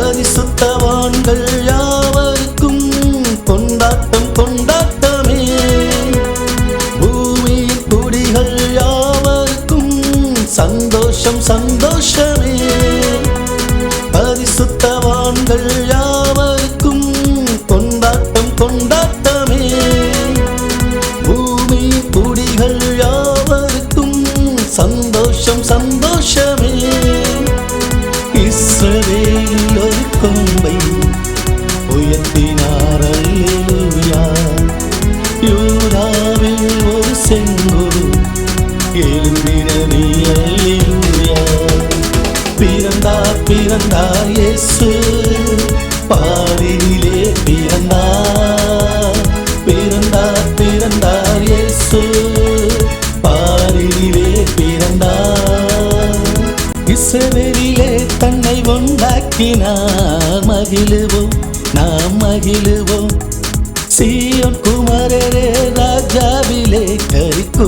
பரிசுத்தவான்கள் யாவருக்கும் கொண்டாட்டம் கொண்டாட்டமே. பூமியின் குடிகள் யாவருக்கும் சந்தோஷம் சந்தோஷமே. பரிசுத்தவான்கள் யாவருக்கும் கொண்டாட்டம் கொண்டாட்டமே. பூமியின் குடிகள் யாவருக்கும் சந்தோஷம் சந்தோஷமே. இஸ்ரவேலில் ஒரு கொம்பை உயர்த்தினார் அல்லேலூயா. யூதாவில் ஒரு செங்கோல் எழும்பினது அல்லேலூயா. பிறந்தார் பிறந்தார் இயேசு பாரினிலே பிறந்தார். பிறந்தார் பிறந்தார் இயேசு பாரினிலே பிறந்தார். இஸ்ரவேலிலே தன்னை உண்டாக்கினார். மகிழுவோம் நாம் மகிழுவோம். சீயோன் குமாரரே ராஜாவிலே கரிக்கூ